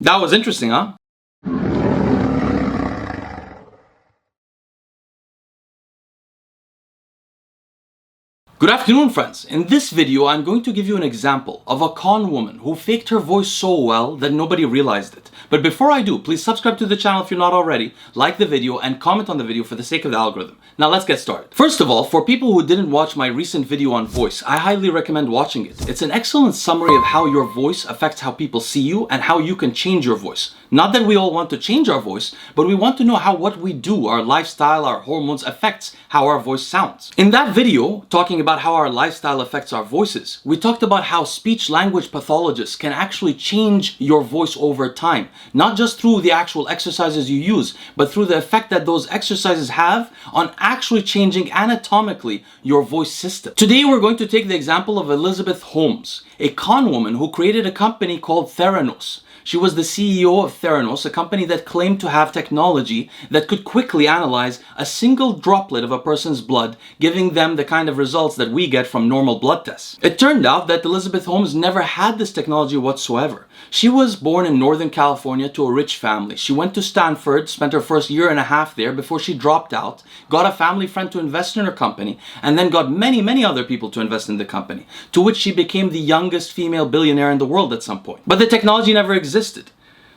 That was interesting, huh? Good afternoon, friends. In this video, I'm going to give you an example of a con woman who faked her voice so well that nobody realized it. But before I do, please subscribe to the channel if you're not already, like the video, and comment on the video for the sake of the algorithm. Now let's get started. First of all, for people who didn't watch my recent video on voice, I highly recommend watching it. It's an excellent summary of how your voice affects how people see you and how you can change your voice. Not that we all want to change our voice, but we want to know how what we do, our lifestyle, our hormones, affects how our voice sounds. In that video, talking about how our lifestyle affects our voices, we talked about how speech-language pathologists can actually change your voice over time, not just through the actual exercises you use, but through the effect that those exercises have on actually changing anatomically your voice system. Today, we're going to take the example of Elizabeth Holmes, a con woman who created a company called Theranos. She was the CEO of Theranos, a company that claimed to have technology that could quickly analyze a single droplet of a person's blood, giving them the kind of results that we get from normal blood tests. It turned out that Elizabeth Holmes never had this technology whatsoever. She was born in Northern California to a rich family. She went to Stanford, spent her first year and a half there before she dropped out, got a family friend to invest in her company, and then got many other people to invest in the company, to which she became the youngest female billionaire in the world at some point. But the technology never existed.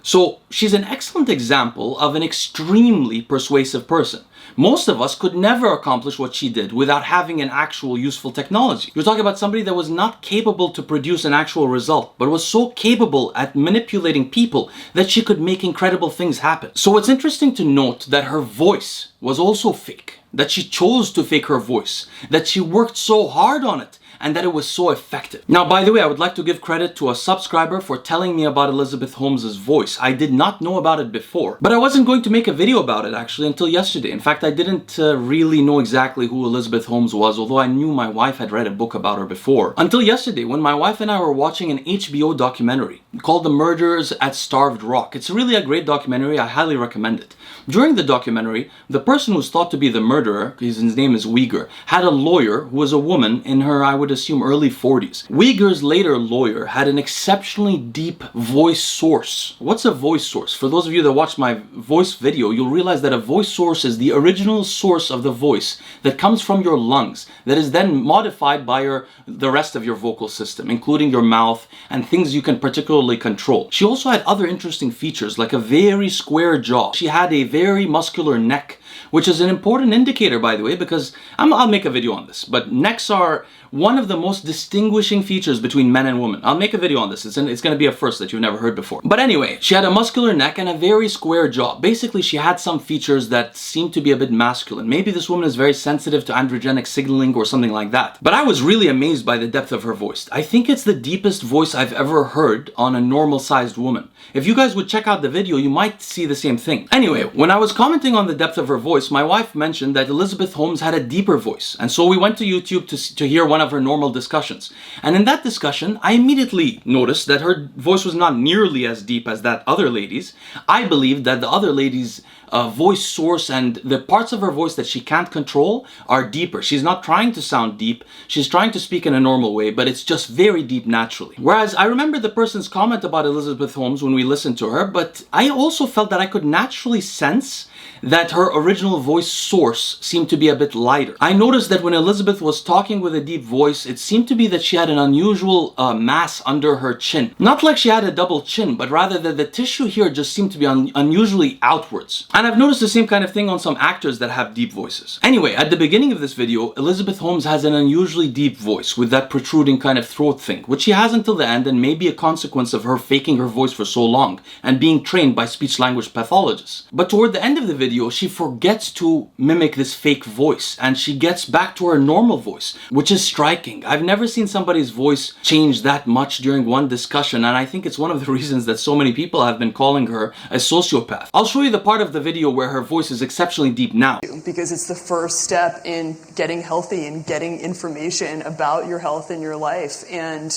So she's an excellent example of an extremely persuasive person. Most of us could never accomplish what she did without having an actual useful technology. You're talking about somebody that was not capable to produce an actual result, but was so capable at manipulating people that she could make incredible things happen. So it's interesting to note that her voice was also fake, that she chose to fake her voice, that she worked so hard on it, and that it was so effective. Now, by the way, I would like to give credit to a subscriber for telling me about Elizabeth Holmes' voice. I did not know about it before, but I wasn't going to make a video about it actually until yesterday. In fact, I didn't really know exactly who Elizabeth Holmes was, although I knew my wife had read a book about her before. Until yesterday, when my wife and I were watching an HBO documentary called The Murders at Starved Rock. It's really a great documentary. I highly recommend it. During the documentary, the person who's thought to be the murderer, his name is Uyghur, had a lawyer who was a woman in her, I would assume, early 40s. Uyghur's later lawyer had an exceptionally deep voice source. What's a voice source? For those of you that watched my voice video, you'll realize that a voice source is the original source of the voice that comes from your lungs, that is then modified by the rest of your vocal system, including your mouth and things you can particularly control. She also had other interesting features, like a very square jaw. She had a very muscular neck, which is an important indicator, by the way, because I'll make a video on this, but necks are one of the most distinguishing features between men and women. I'll make a video on this. It's going to be a first that you've never heard before. But anyway, she had a muscular neck and a very square jaw. Basically, she had some features that seemed to be a bit masculine. Maybe this woman is very sensitive to androgenic signaling or something like that. But I was really amazed by the depth of her voice. I think it's the deepest voice I've ever heard on a normal-sized woman. If you guys would check out the video, you might see the same thing. Anyway, when I was commenting on the depth of her voice, my wife mentioned that Elizabeth Holmes had a deeper voice. And so we went to YouTube to hear one of her normal discussions. And in that discussion, I immediately noticed that her voice was not nearly as deep as that other lady's. I believed that the other lady's voice source and the parts of her voice that she can't control are deeper. She's not trying to sound deep. She's trying to speak in a normal way, but it's just very deep naturally. Whereas I remember the person's comment about Elizabeth Holmes when we listened to her, but I also felt that I could naturally sense that her original voice source seemed to be a bit lighter. I noticed that when Elizabeth was talking with a deep voice, it seemed to be that she had an unusual mass under her chin. Not like she had a double chin, but rather that the tissue here just seemed to be unusually outwards. And I've noticed the same kind of thing on some actors that have deep voices. Anyway, at the beginning of this video, Elizabeth Holmes has an unusually deep voice with that protruding kind of throat thing, which she has until the end and may be a consequence of her faking her voice for so long and being trained by speech-language pathologists. But toward the end of the video, she forgets to mimic this fake voice and she gets back to her normal voice, which is striking. I've never seen somebody's voice change that much during one discussion, and I think it's one of the reasons that so many people have been calling her a sociopath. I'll show you the part of the video where her voice is exceptionally deep now. Because it's the first step in getting healthy and getting information about your health and your life. And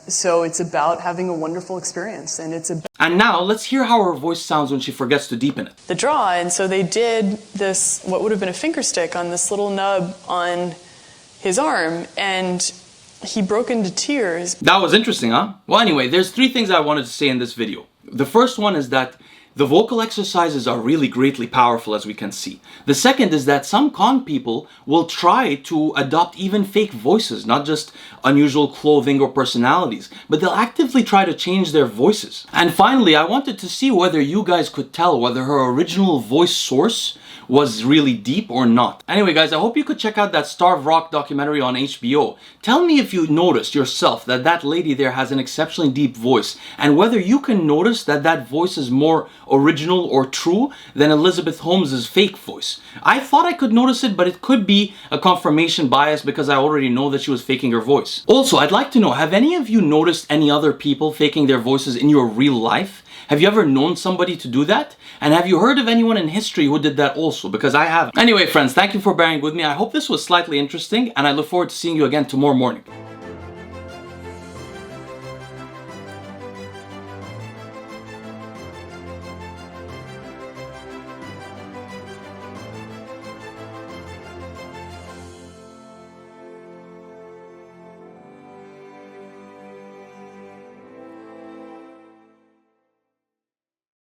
so it's about having a wonderful experience, and it's about... And now let's hear how her voice sounds when she forgets to deepen it. The draw, and so they did this, what would have been a finger stick on this little nub on his arm, and he broke into tears. That was interesting, huh? Well, anyway, there's three things I wanted to say in this video. The first one is that the vocal exercises are really greatly powerful, as we can see. The second is that some con people will try to adopt even fake voices, not just unusual clothing or personalities, but they'll actively try to change their voices. And finally, I wanted to see whether you guys could tell whether her original voice source was really deep or not. Anyway guys, I hope you could check out that Starved Rock documentary on HBO. Tell me if you noticed yourself that that lady there has an exceptionally deep voice, and whether you can notice that that voice is more original or true than Elizabeth Holmes's fake voice. I thought I could notice it, but it could be a confirmation bias because I already know that she was faking her voice. Also, I'd like to know, have any of you noticed any other people faking their voices in your real life? Have you ever known somebody to do that? And have you heard of anyone in history who did that also? Because I haven't. Anyway friends, thank you for bearing with me. I hope this was slightly interesting, and I look forward to seeing you again tomorrow morning.